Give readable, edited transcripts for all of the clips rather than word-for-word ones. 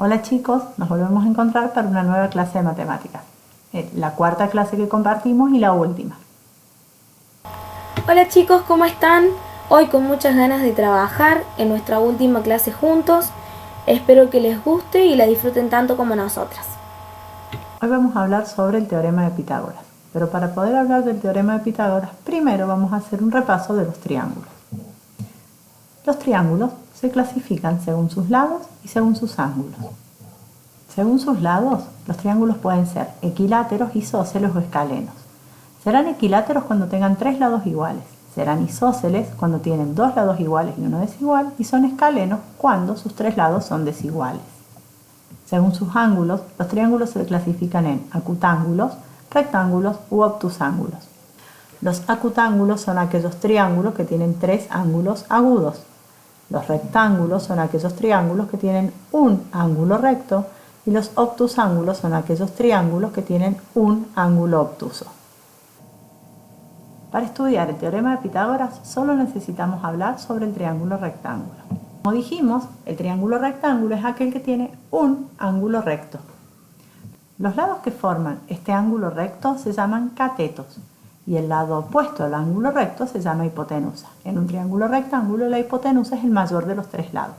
Hola chicos, nos volvemos a encontrar para una nueva clase de matemáticas. La cuarta clase que compartimos y la última. Hola chicos, ¿cómo están? Hoy con muchas ganas de trabajar en nuestra última clase juntos. Espero que les guste y la disfruten tanto como nosotras. Hoy vamos a hablar sobre el teorema de Pitágoras. Pero para poder hablar del teorema de Pitágoras, primero vamos a hacer un repaso de los triángulos. Los triángulos se clasifican según sus lados y según sus ángulos. Según sus lados, los triángulos pueden ser equiláteros, isósceles o escalenos. Serán equiláteros cuando tengan tres lados iguales. Serán isósceles cuando tienen dos lados iguales y uno desigual. Y son escalenos cuando sus tres lados son desiguales. Según sus ángulos, los triángulos se clasifican en acutángulos, rectángulos u obtusángulos. Los acutángulos son aquellos triángulos que tienen tres ángulos agudos. Los rectángulos son aquellos triángulos que tienen un ángulo recto y los obtusángulos son aquellos triángulos que tienen un ángulo obtuso. Para estudiar el teorema de Pitágoras solo necesitamos hablar sobre el triángulo rectángulo. Como dijimos, el triángulo rectángulo es aquel que tiene un ángulo recto. Los lados que forman este ángulo recto se llaman catetos y el lado opuesto al ángulo recto se llama hipotenusa. En un triángulo rectángulo la hipotenusa es el mayor de los tres lados.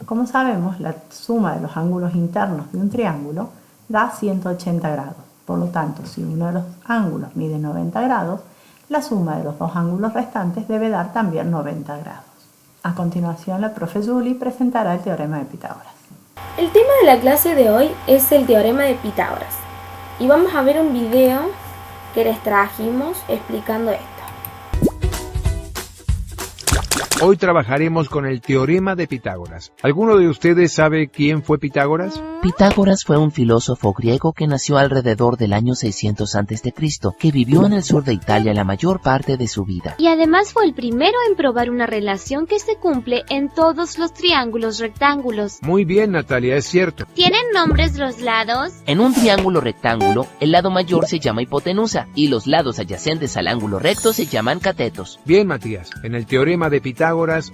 Como sabemos, la suma de los ángulos internos de un triángulo da 180 grados. Por lo tanto, si uno de los ángulos mide 90 grados, la suma de los dos ángulos restantes debe dar también 90 grados. A continuación, la profe Julie presentará el teorema de Pitágoras. El tema de la clase de hoy es el teorema de Pitágoras. Y vamos a ver un video que les trajimos explicando esto. Hoy trabajaremos con el teorema de Pitágoras. ¿Alguno de ustedes sabe quién fue Pitágoras? Pitágoras fue un filósofo griego que nació alrededor del año 600 a.C., que vivió en el sur de Italia la mayor parte de su vida. Y además fue el primero en probar una relación que se cumple en todos los triángulos rectángulos. Muy bien, Natalia, es cierto. ¿Tienen nombres los lados? En un triángulo rectángulo, el lado mayor se llama hipotenusa y los lados adyacentes al ángulo recto se llaman catetos. Bien, Matías, en el teorema de Pitágoras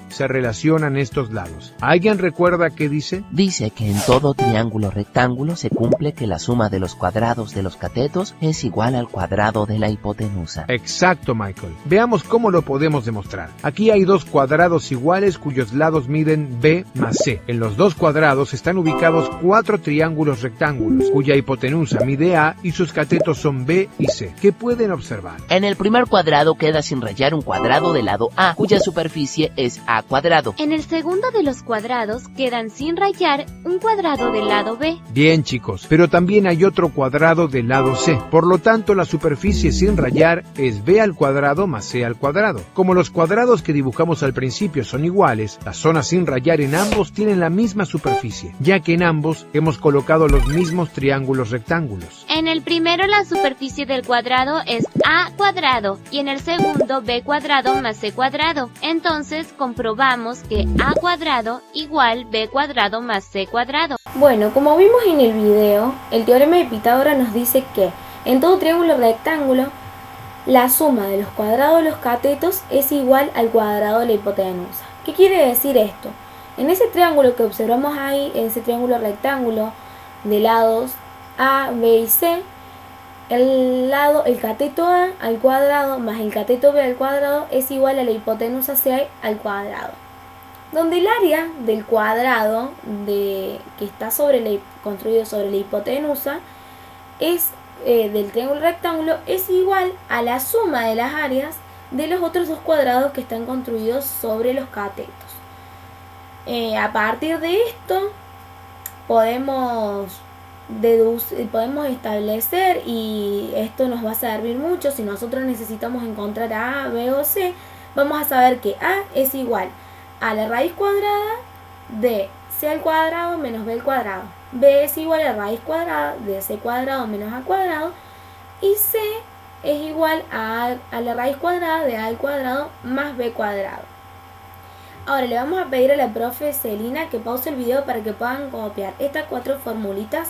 se relacionan estos lados. ¿Alguien recuerda qué dice? Dice que en todo triángulo rectángulo se cumple que la suma de los cuadrados de los catetos es igual al cuadrado de la hipotenusa. Exacto, Michael. Veamos cómo lo podemos demostrar. Aquí hay dos cuadrados iguales cuyos lados miden b más c. En los dos cuadrados están ubicados cuatro triángulos rectángulos, cuya hipotenusa mide a y sus catetos son b y c. ¿Qué pueden observar? En el primer cuadrado queda sin rayar un cuadrado del lado a, cuya superficie es a cuadrado. En el segundo de los cuadrados quedan sin rayar un cuadrado del lado B. Bien, chicos, pero también hay otro cuadrado del lado C. Por lo tanto, la superficie sin rayar es b al cuadrado más c al cuadrado. Como los cuadrados que dibujamos al principio son iguales, las zonas sin rayar en ambos tienen la misma superficie, ya que en ambos hemos colocado los mismos triángulos rectángulos. En el primero la superficie del cuadrado es a cuadrado y en el segundo b cuadrado más c cuadrado. Entonces comprobamos que a cuadrado igual b cuadrado más c cuadrado. Bueno, como vimos en el video, el teorema de Pitágoras nos dice que en todo triángulo rectángulo la suma de los cuadrados de los catetos es igual al cuadrado de la hipotenusa. ¿Qué quiere decir esto? En ese triángulo que observamos ahí, en ese triángulo rectángulo de lados A, B y C, el cateto A al cuadrado más el cateto B al cuadrado es igual a la hipotenusa C al cuadrado. Donde el área del cuadrado que está construido sobre la hipotenusa del triángulo rectángulo es igual a la suma de las áreas de los otros dos cuadrados que están construidos sobre los catetos. A partir de esto podemos establecer, y esto nos va a servir mucho si nosotros necesitamos encontrar a, B o C. Vamos a saber que A es igual a la raíz cuadrada de c al cuadrado menos b al cuadrado. B es igual a la raíz cuadrada de c cuadrado menos a cuadrado. Y C es igual a la raíz cuadrada de a al cuadrado más b cuadrado. Ahora le vamos a pedir a la profe Celina que pause el video para que puedan copiar estas cuatro formulitas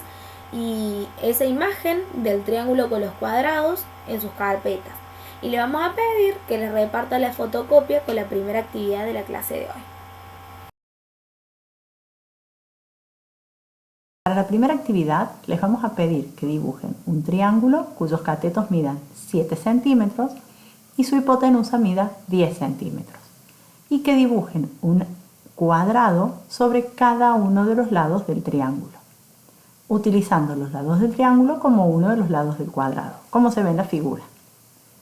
y esa imagen del triángulo con los cuadrados en sus carpetas. Y le vamos a pedir que les reparta la fotocopia con la primera actividad de la clase de hoy. Para la primera actividad les vamos a pedir que dibujen un triángulo cuyos catetos midan 7 centímetros y su hipotenusa mida 10 centímetros y que dibujen un cuadrado sobre cada uno de los lados del triángulo, utilizando los lados del triángulo como uno de los lados del cuadrado, como se ve en la figura.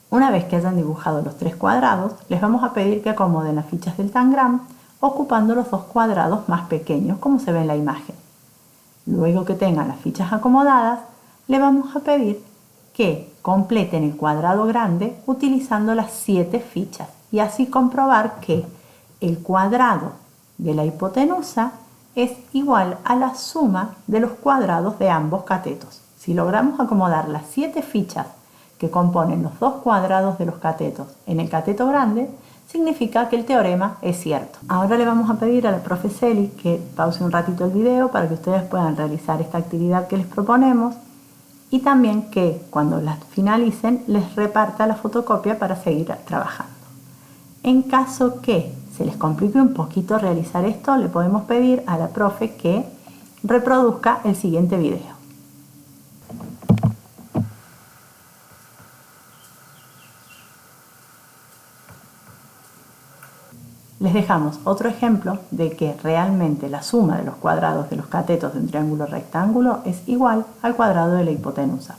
Una vez que hayan dibujado los 3 cuadrados, les vamos a pedir que acomoden las fichas del tangram ocupando los 2 cuadrados más pequeños, como se ve en la imagen. Luego que tengan las fichas acomodadas, le vamos a pedir que completen el cuadrado grande utilizando las 7 fichas y así comprobar que el cuadrado de la hipotenusa es igual a la suma de los cuadrados de ambos catetos. Si logramos acomodar las 7 fichas que componen los 2 cuadrados de los catetos en el cateto grande, significa que el teorema es cierto. Ahora le vamos a pedir a la profe Celi que pause un ratito el video para que ustedes puedan realizar esta actividad que les proponemos y también que cuando las finalicen les reparta la fotocopia para seguir trabajando. En caso que se les complique un poquito realizar esto, le podemos pedir a la profe que reproduzca el siguiente video. Les dejamos otro ejemplo de que realmente la suma de los cuadrados de los catetos de un triángulo rectángulo es igual al cuadrado de la hipotenusa.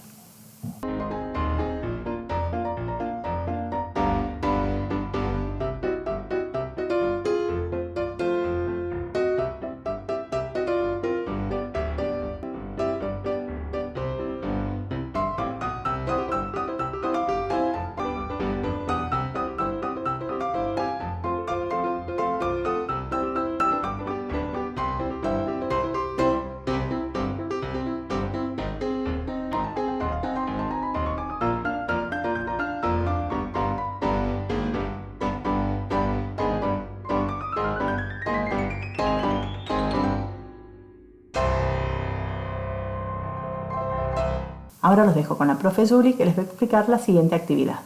Ahora los dejo con la profe Julie que les va a explicar la siguiente actividad.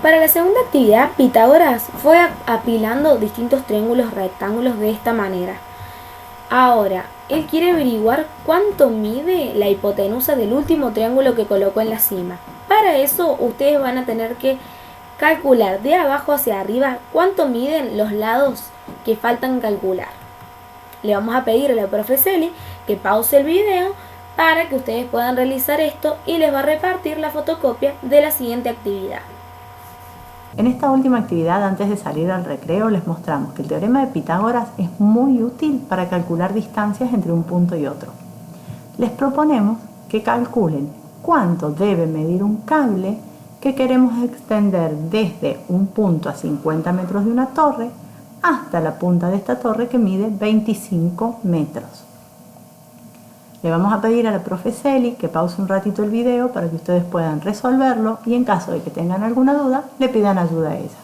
Para la segunda actividad, Pitágoras fue apilando distintos triángulos rectángulos de esta manera. Ahora, él quiere averiguar cuánto mide la hipotenusa del último triángulo que colocó en la cima. Para eso, ustedes van a tener que calcular de abajo hacia arriba cuánto miden los lados que faltan calcular. Le vamos a pedir a la profe Celi que pause el video para que ustedes puedan realizar esto y les va a repartir la fotocopia de la siguiente actividad. En esta última actividad, antes de salir al recreo, les mostramos que el teorema de Pitágoras es muy útil para calcular distancias entre un punto y otro. Les proponemos que calculen cuánto debe medir un cable que queremos extender desde un punto a 50 metros de una torre hasta la punta de esta torre que mide 25 metros. Le vamos a pedir a la profe Celi que pause un ratito el video para que ustedes puedan resolverlo y en caso de que tengan alguna duda, le pidan ayuda a ella.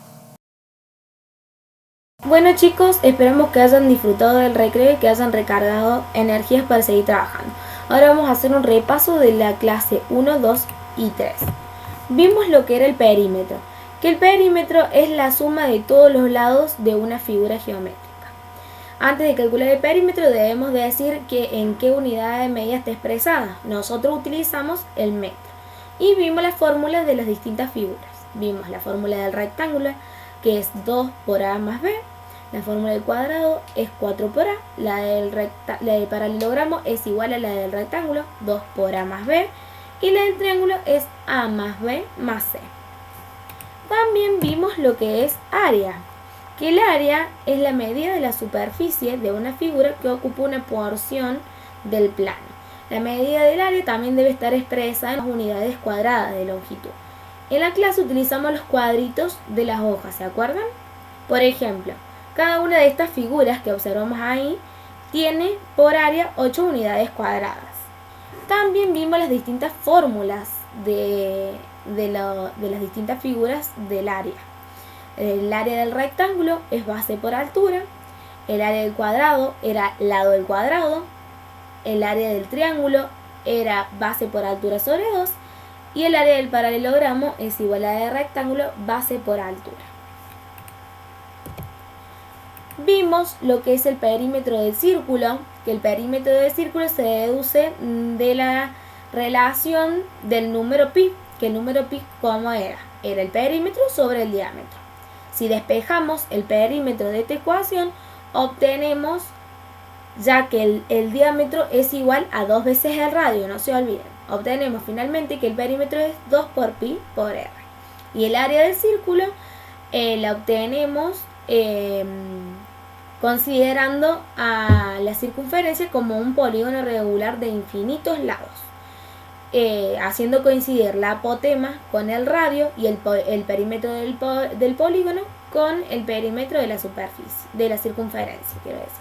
Bueno chicos, esperamos que hayan disfrutado del recreo y que hayan recargado energías para seguir trabajando. Ahora vamos a hacer un repaso de la clase 1, 2 y 3. Vimos lo que era el perímetro, que el perímetro es la suma de todos los lados de una figura geométrica. Antes de calcular el perímetro debemos decir que en qué unidad de medida está expresada. Nosotros utilizamos el metro. Y vimos las fórmulas de las distintas figuras. Vimos la fórmula del rectángulo, que es 2 por A más B. La fórmula del cuadrado es 4 por A. La del paralelogramo es igual a la del rectángulo, 2 por A más B. Y la del triángulo es A más B más C. También vimos lo que es área, que el área es la medida de la superficie de una figura que ocupa una porción del plano. La medida del área también debe estar expresada en unidades cuadradas de longitud. En la clase utilizamos los cuadritos de las hojas, ¿se acuerdan? Por ejemplo, cada una de estas figuras que observamos ahí tiene por área 8 unidades cuadradas. También vimos las distintas fórmulas de las distintas figuras del área. El área del rectángulo es base por altura, el área del cuadrado era lado del cuadrado, el área del triángulo era base por altura sobre 2 y el área del paralelogramo es igual a la del rectángulo base por altura. vimos lo que es el perímetro del círculo, que el perímetro del círculo se deduce de la relación del número pi, que el número pi, ¿cómo era? Era el perímetro sobre el diámetro. Si despejamos el perímetro de esta ecuación, obtenemos, ya que el diámetro es igual a 2 veces el radio, no se olviden, obtenemos finalmente que el perímetro es 2 por pi por r. Y el área del círculo la obtenemos considerando a la circunferencia como un polígono regular de infinitos lados, haciendo coincidir la apotema con el radio y el perímetro del polígono con el perímetro de la superficie, de la circunferencia, quiero decir.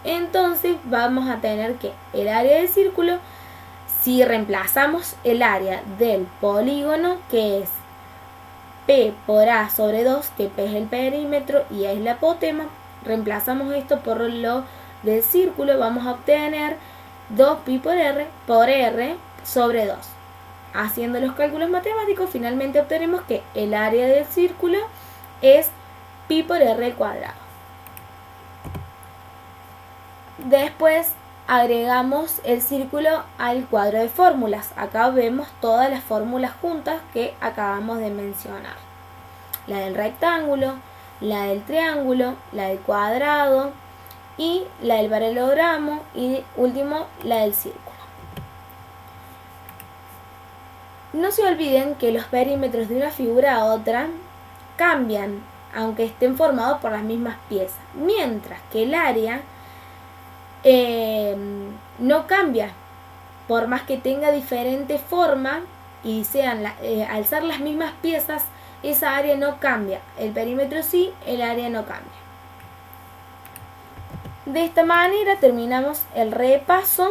Entonces vamos a tener que el área del círculo, si reemplazamos el área del polígono, que es P por A sobre 2, que P es el perímetro y A es la apotema, reemplazamos esto por lo del círculo, vamos a obtener 2pi por R sobre 2. Haciendo los cálculos matemáticos, finalmente obtenemos que el área del círculo es pi por R al cuadrado. Después agregamos el círculo al cuadro de fórmulas. Acá vemos todas las fórmulas juntas que acabamos de mencionar. La del rectángulo, la del triángulo, la del cuadrado y la del paralelogramo y último la del círculo. No se olviden que los perímetros de una figura a otra cambian aunque estén formados por las mismas piezas, mientras que el área no cambia, por más que tenga diferente forma y sean al ser las mismas piezas, esa área no cambia. El perímetro sí, el área no cambia. De esta manera terminamos el repaso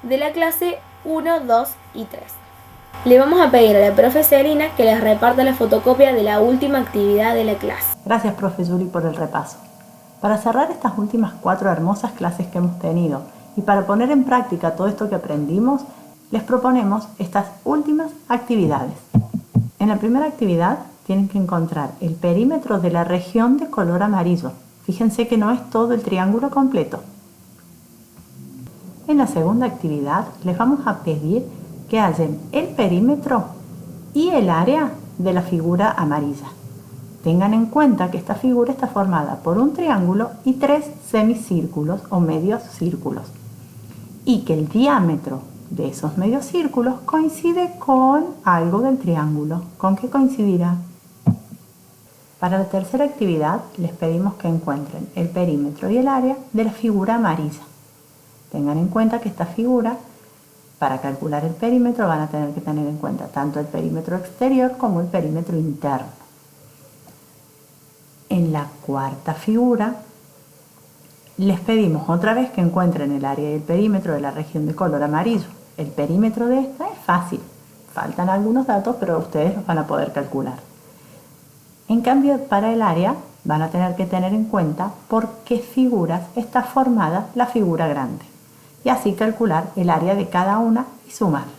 de la clase 1, 2 y 3. Le vamos a pedir a la profe Celina que les reparta la fotocopia de la última actividad de la clase. Gracias, profe Yuri, por el repaso. Para cerrar estas últimas 4 hermosas clases que hemos tenido y para poner en práctica todo esto que aprendimos, les proponemos estas últimas actividades. En la primera actividad tienen que encontrar el perímetro de la región de color amarillo. Fíjense que no es todo el triángulo completo. En la segunda actividad les vamos a pedir que hallen el perímetro y el área de la figura amarilla. Tengan en cuenta que esta figura está formada por un triángulo y 3 semicírculos o medios círculos, y que el diámetro de esos medios círculos coincide con algo del triángulo. ¿Con qué coincidirá? Para la tercera actividad les pedimos que encuentren el perímetro y el área de la figura amarilla. Tengan en cuenta que esta figura, para calcular el perímetro, van a tener que tener en cuenta tanto el perímetro exterior como el perímetro interno. En la cuarta figura les pedimos otra vez que encuentren el área y el perímetro de la región de color amarillo. El perímetro de esta es fácil, faltan algunos datos, pero ustedes los van a poder calcular. En cambio, para el área van a tener que tener en cuenta por qué figuras está formada la figura grande, y así calcular el área de cada una y sumarla.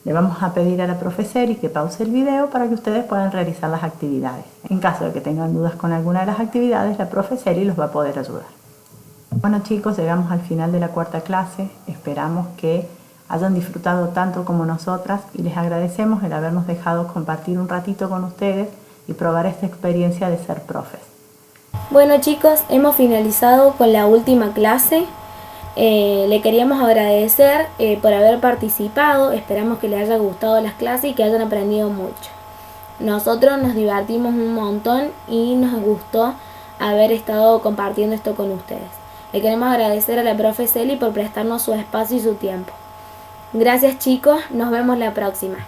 Le vamos a pedir a la profe Celi que pause el video para que ustedes puedan realizar las actividades. En caso de que tengan dudas con alguna de las actividades, la profe Celi los va a poder ayudar. Bueno, chicos, llegamos al final de la cuarta clase. Esperamos que hayan disfrutado tanto como nosotras y les agradecemos el habernos dejado compartir un ratito con ustedes y probar esta experiencia de ser profes. Bueno, chicos, hemos finalizado con la última clase. Le queríamos agradecer por haber participado. Esperamos que les haya gustado las clases y que hayan aprendido mucho. Nosotros nos divertimos un montón y nos gustó haber estado compartiendo esto con ustedes. Le queremos agradecer a la profe Celi por prestarnos su espacio y su tiempo. Gracias, chicos, nos vemos la próxima.